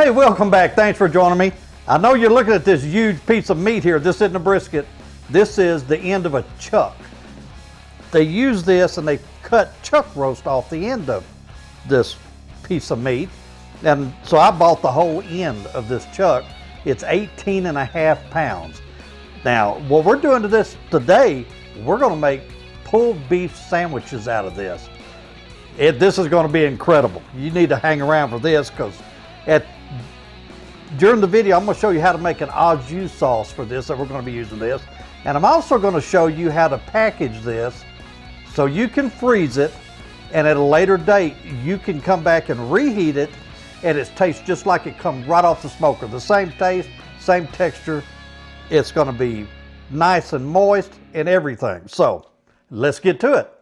Hey, welcome back. Thanks for joining me. I know you're looking at this huge piece of meat here. This isn't a brisket. This is the end of a chuck. They use this and they cut chuck roast off the end of this piece of meat. And so I bought the whole end of this chuck. It's 18.5 pounds. Now, what we're doing to this today, we're gonna make pulled beef sandwiches out of this. This is gonna be incredible. You need to hang around for this because during the video, I'm going to show you how to make an au jus sauce for this, that we're going to be using this. And I'm also going to show you how to package this so you can freeze it, and at a later date, you can come back and reheat it, and it tastes just like it comes right off the smoker. The same taste, same texture. It's going to be nice and moist and everything. So let's get to it.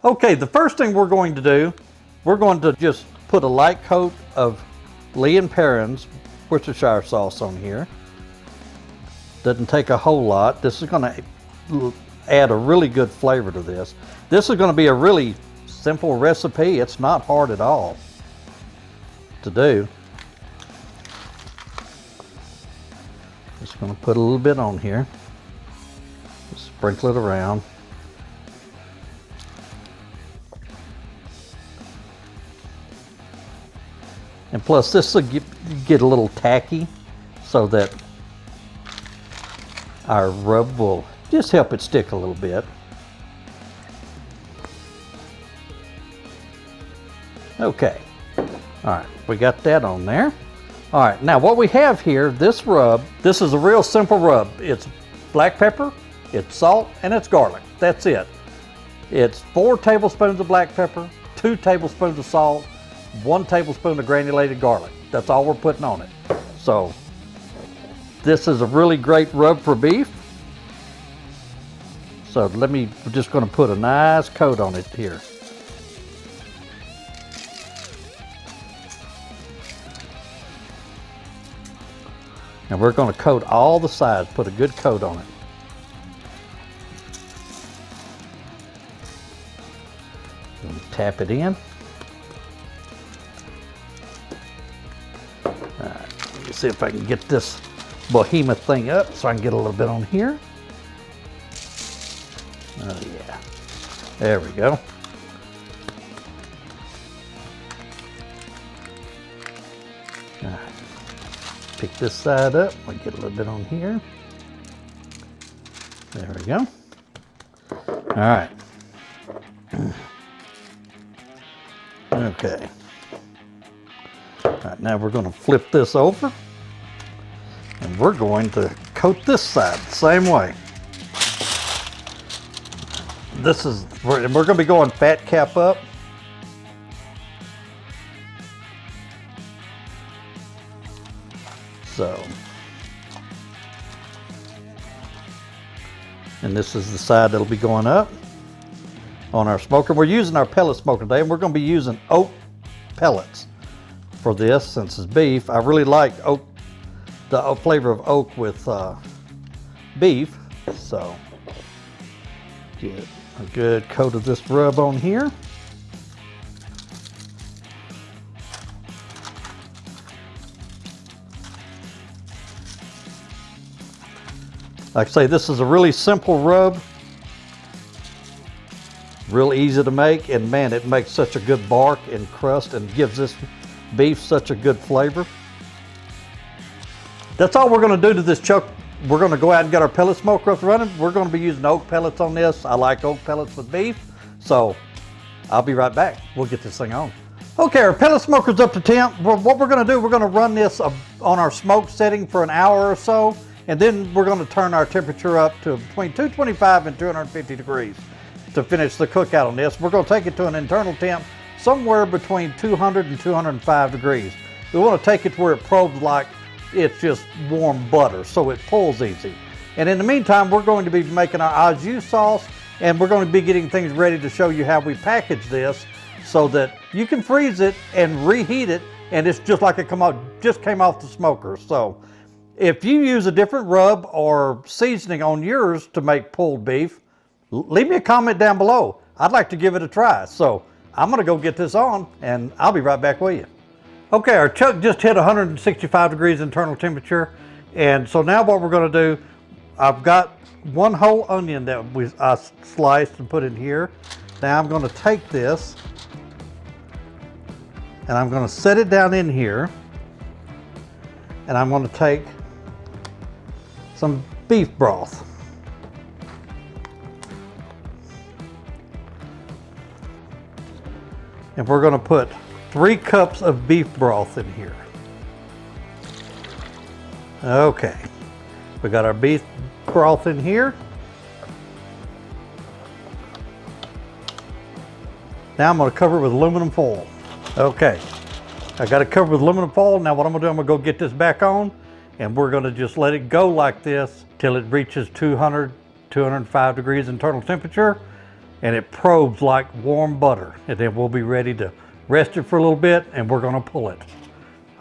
Okay, the first thing we're going to do, we're going to just put a light coat of Lee & Perrins Worcestershire sauce on here. Doesn't take a whole lot. This is going to add a really good flavor to this. This is going to be a really simple recipe. It's not hard at all to do. Just going to put a little bit on here. Just sprinkle it around. And plus this will get a little tacky so that our rub will just help it stick a little bit. Okay, all right, we got that on there. All right, now what we have here, this rub, this is a real simple rub. It's black pepper, it's salt, and it's garlic. That's it. It's 4 tablespoons of black pepper, 2 tablespoons of salt, 1 tablespoon of granulated garlic. That's all we're putting on it. So this is a really great rub for beef. So we're just going to put a nice coat on it here. And we're going to coat all the sides, put a good coat on it. Tap it in. See if I can get this behemoth thing up so I can get a little bit on here. Oh yeah, there we go. All right. Pick this side up, I'll get a little bit on here. There we go. All right. Okay. All right, now we're going to flip this over. And we're going to coat this side the same way. We're going to be going fat cap up. So, and this is the side that'll be going up on our smoker. We're using our pellet smoker today, and we're going to be using oak pellets for this since it's beef. I really like the flavor of oak with beef, so get a good coat of this rub on here. Like I say, this is a really simple rub, real easy to make, and man, it makes such a good bark and crust and gives this beef such a good flavor. That's all we're going to do to this chuck. We're going to go out and get our pellet smoker up and running. We're going to be using oak pellets on this. I like oak pellets with beef, so I'll be right back. We'll get this thing on. Okay, our pellet smoker's up to temp. What we're going to do, we're going to run this on our smoke setting for an hour or so, and then we're going to turn our temperature up to between 225 and 250 degrees to finish the cookout on this. We're going to take it to an internal temp somewhere between 200 and 205 degrees. We want to take it to where it probes like it's just warm butter, so it pulls easy. And in the meantime, we're going to be making our au jus sauce, and we're going to be getting things ready to show you how we package this so that you can freeze it and reheat it, and it's just like it just came off the smoker. So if you use a different rub or seasoning on yours to make pulled beef, leave me a comment down below. I'd like to give it a try. So I'm gonna go get this on and I'll be right back with you. Okay, our chuck just hit 165 degrees internal temperature. And so now what we're gonna do, I've got one whole onion that I sliced and put in here. Now I'm gonna take this and I'm gonna set it down in here. And I'm gonna take some beef broth. And we're gonna put 3 cups of beef broth in here. Okay, we got our beef broth in here. Now I'm gonna cover it with aluminum foil. Okay, I got it covered with aluminum foil. Now what I'm gonna do, I'm gonna go get this back on and we're gonna just let it go like this till it reaches 200, 205 degrees internal temperature and it probes like warm butter. And then we'll be ready to rest it for a little bit and we're gonna pull it.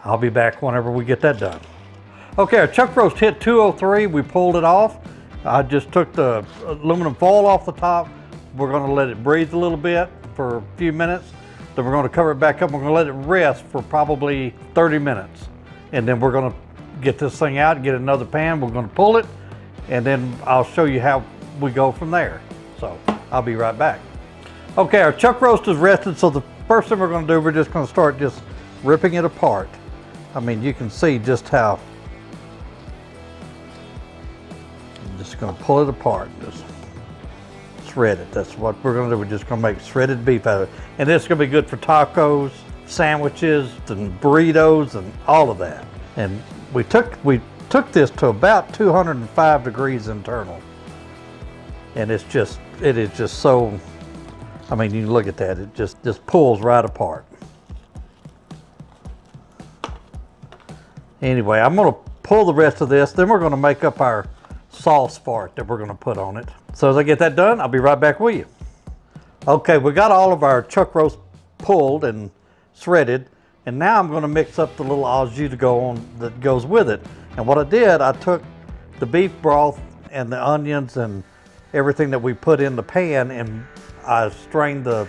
I'll be back whenever we get that done. Okay, our chuck roast hit 203, we pulled it off. I just took the aluminum foil off the top. We're gonna let it breathe a little bit for a few minutes. Then we're gonna cover it back up. We're gonna let it rest for probably 30 minutes. And then we're gonna get this thing out, get another pan, we're gonna pull it, and then I'll show you how we go from there. So I'll be right back. Okay, our chuck roast is rested, so the first thing we're gonna do, we're just gonna start just ripping it apart. I mean, you can see just how, I'm just gonna pull it apart, just shred it. That's what we're gonna do. We're just gonna make shredded beef out of it. And this is gonna be good for tacos, sandwiches, and burritos, and all of that. And we took this to about 205 degrees internal. And it is just so, I mean, you look at that, it just pulls right apart. Anyway, I'm gonna pull the rest of this, then we're gonna make up our sauce for it that we're gonna put on it. So as I get that done, I'll be right back with you. Okay, we got all of our chuck roast pulled and shredded, and now I'm gonna mix up the little au jus to go on that goes with it. And what I did, I took the beef broth and the onions and everything that we put in the pan, and I strained the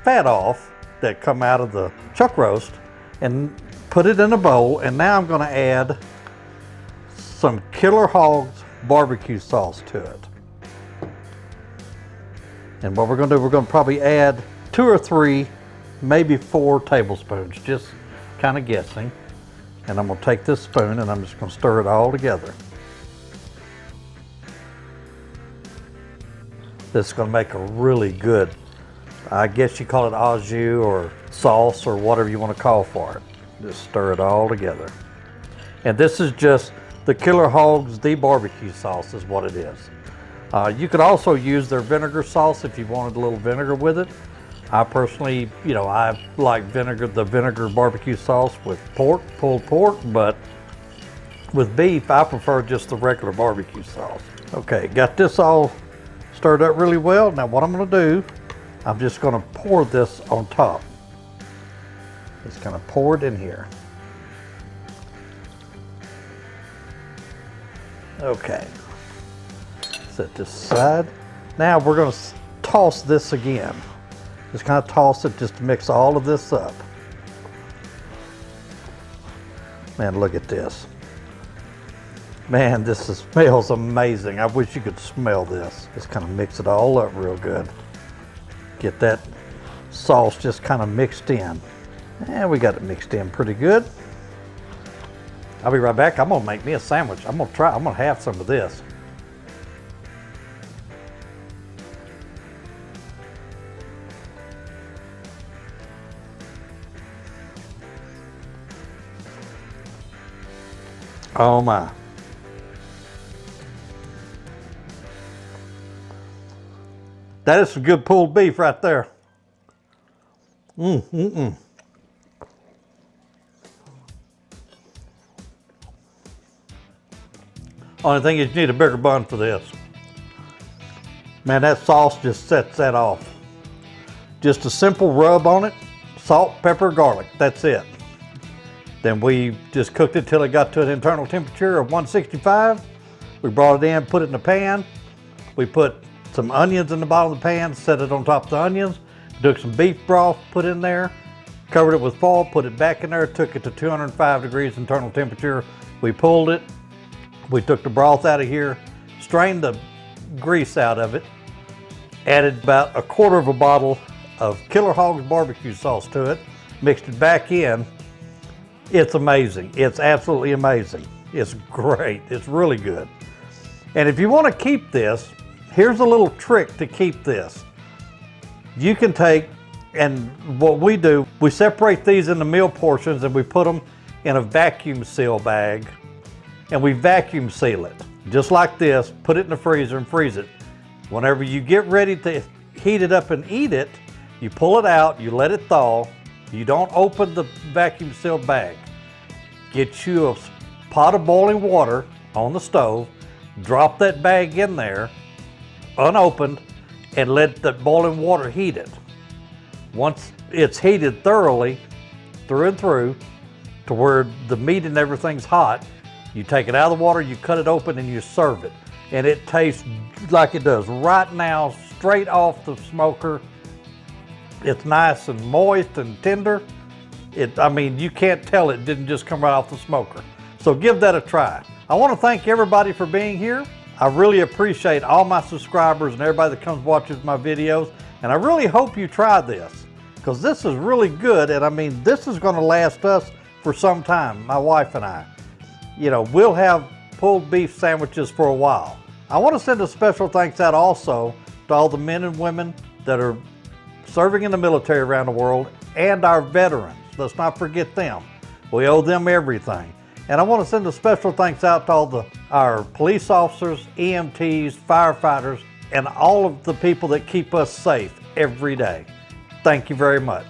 fat off that come out of the chuck roast and put it in a bowl. And now I'm gonna add some Killer Hogs barbecue sauce to it. And what we're gonna do, we're gonna probably add 2 or 3, maybe 4 tablespoons, just kind of guessing. And I'm gonna take this spoon and I'm just gonna stir it all together. This is gonna make a really good, I guess you call it au jus or sauce or whatever you wanna call for it. Just stir it all together. And this is just the Killer Hogs, the barbecue sauce is what it is. You could also use their vinegar sauce if you wanted a little vinegar with it. I personally, I like the vinegar barbecue sauce with pork, pulled pork, but with beef, I prefer just the regular barbecue sauce. Okay, got this all stirred up really well. Now what I'm gonna do, I'm just gonna pour this on top. Just gonna pour it in here. Okay, set this aside. Now we're gonna toss this again. Just kind of toss it just to mix all of this up. Man, look at this. Man, smells amazing. I wish you could smell this. Just kind of mix it all up real good. Get that sauce just kind of mixed in. And we got it mixed in pretty good. I'll be right back. I'm gonna make me a sandwich. I'm gonna have some of this. Oh my. That is some good pulled beef right there. Only thing is you need a bigger bun for this. Man, that sauce just sets that off. Just a simple rub on it, salt, pepper, garlic, that's it. Then we just cooked it till it got to an internal temperature of 165. We brought it in, put it in the pan. We put some onions in the bottom of the pan, set it on top of the onions, took some beef broth, put in there, covered it with foil, put it back in there, took it to 205 degrees internal temperature. We pulled it, we took the broth out of here, strained the grease out of it, added about a quarter of a bottle of Killer Hogs barbecue sauce to it, mixed it back in. It's amazing. It's absolutely amazing. It's great. It's really good. And if you want to keep this, here's a little trick to keep this. You can take, and what we do, we separate these into meal portions and we put them in a vacuum seal bag and we vacuum seal it. Just like this, put it in the freezer and freeze it. Whenever you get ready to heat it up and eat it, you pull it out, you let it thaw. You don't open the vacuum sealed bag. Get you a pot of boiling water on the stove, drop that bag in there, unopened, and let that boiling water heat it. Once it's heated thoroughly, through and through, to where the meat and everything's hot, you take it out of the water, you cut it open, and you serve it. And it tastes like it does right now, straight off the smoker. It's nice and moist and tender. I mean, you can't tell it didn't just come right off the smoker. So give that a try. I want to thank everybody for being here. I really appreciate all my subscribers and everybody that comes watches my videos. And I really hope you try this, because this is really good. And I mean, this is going to last us for some time, my wife and I. You know, we'll have pulled beef sandwiches for a while. I want to send a special thanks out also to all the men and women that are serving in the military around the world and our veterans. Let's not forget them. We owe them everything. And I want to send a special thanks out to all our police officers, EMTs, firefighters, and all of the people that keep us safe every day. Thank you very much.